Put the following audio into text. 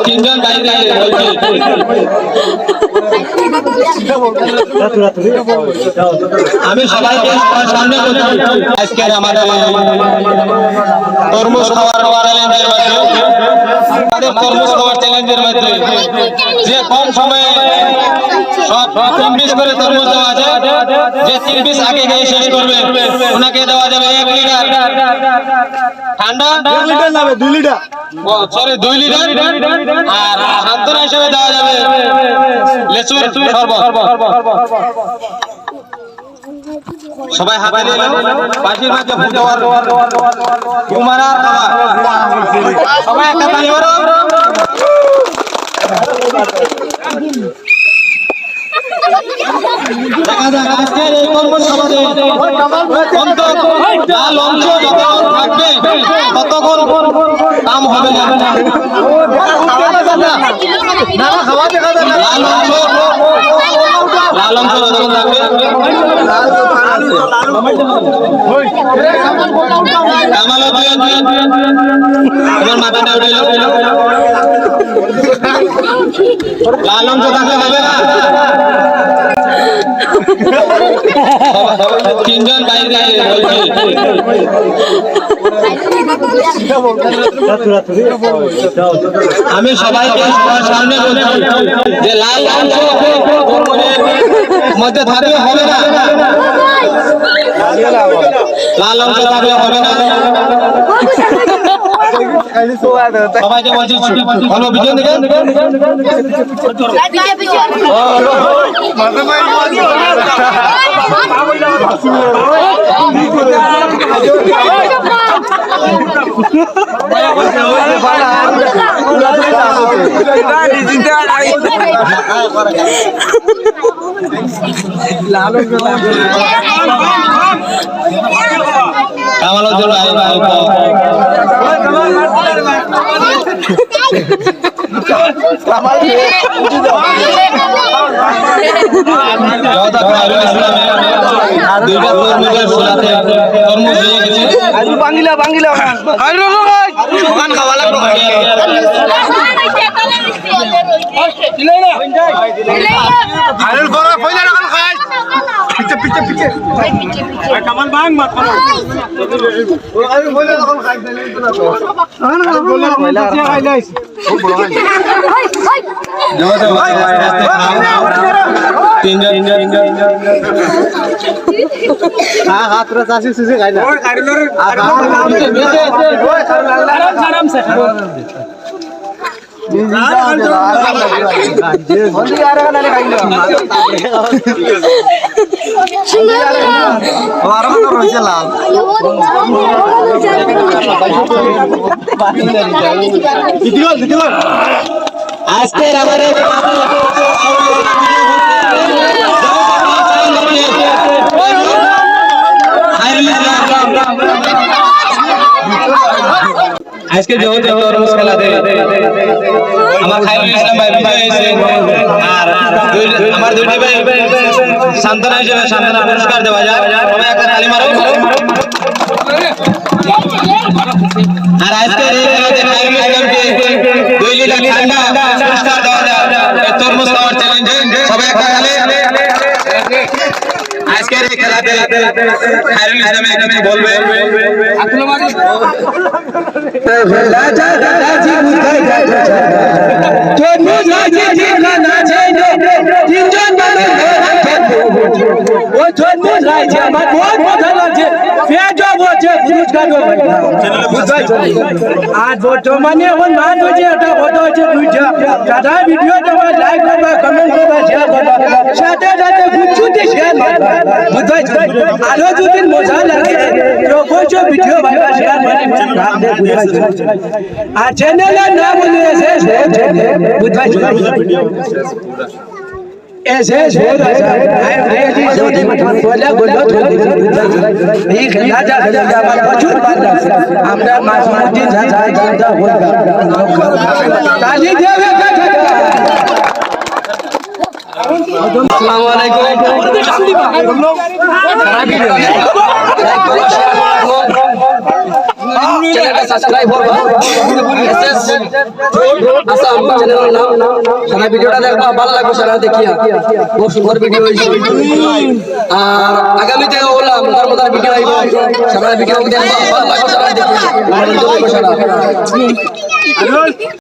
তিনজন বাইরে বলছি আমি সবাইকে সামনে বলছি আজকে আমাদের তরমুজ খাওয়ার চ্যালেঞ্জের মধ্যে যে কম সময়ে সব 3 পিস করে তরমুজ দেওয়া আছে, যে 3 পিস আগে গিয়ে শেষ করবে ওনাকে দেওয়া যাবে 1 লিটার ঠান্ডা, 2 লিটার সরি 2 লিটার, আর সান্ত্বনা হিসেবে দেওয়া যাবে লেচুর শরবত। সবাই হাতে নিয়ে পাশের মাঝে ফুটবল কুমারা সবাই একটা তালি মারো। দেখা যাক আজকের এই কর্মসভাতে লাল অংশ যতক্ষণ থাকবে ততক্ষণ কাম হবে না। লাল অংশ যতক্ষণ থাকবে তোমার মাথাটা উঠে লাল অংশ থাকলে হবে না। তিনজন বাইরে বলছি আমি সবাইকে সামনে বলছি যে লাল অংশ মধ্যে থাকলে হবে না, লাল অংশ থাকলে হবে না। সবাইকে বলছি ভালো বিজয় দিকে বাঙ্গিলা বাঙ্গিলা পিছে পিছে কামান ভাঙ মাত খানো আমি বলে তখন খাই দিলে তো না তো না বলে খাইলাইস খুব বড় হয় যাও যাও তিনজন হাত রে চাষি সুসে খাই না ওই কারিনর আরাম সে আজকের আমাদের আজকে যেহেতু তরমুজ খেলাতে আমার খায়রুল ইসলাম ভাই বিজয় হয়েছে, আর আমার দুইটি ভাই সান্ত্বনা হিসেবে সান্ত্বনা পুরস্কার দেওয়া যায়। সবাই একটা তালি মারো। আর আজকের এই খেলাতে খায়রুল ইসলামকে 2 লিটার ঠান্ডা পুরস্কার দেওয়া যায় তরমুজ খাওয়ার চ্যালেঞ্জে। সবাই একটা তালি। আজকের এই খেলাতে খায়রুল ইসলাম কিছু বলবে। আর বর্তমানে এখন মাছ হয়েছে, এটা কথা হচ্ছে দুইটা। দাদা ভিডিও তোমার লাইক করবা, কমেন্ট করবা, শেয়ার করবা, সাথে সাথে বুঝতে শেয়ার করবা, বুঝতে আরো যদি মজা লাগে তো কোচ ভিডিও ভাইবা শেয়ার করে আর চ্যানেলের নাম হলো এসএস বুঝতে এসএস এই খেলা যা আমার প্রচুর ভালো লাগছে। আমরা মাঝমাঝি তালি দেবে। আসসালামু আলাইকুম। চ্যানেলটা সাবস্ক্রাইব করবা এসএস আসাম চ্যানেলের নাম সারা ভিডিওটা দেখবা ভালো লাগবে সারা দেখিয়া খুব সুন্দর ভিডিও হইছে আর আগামীতে ওলা মজার ভিডিও আইব সারা ভিডিও দেখবা ভালো লাগবে সারা দেখিয়া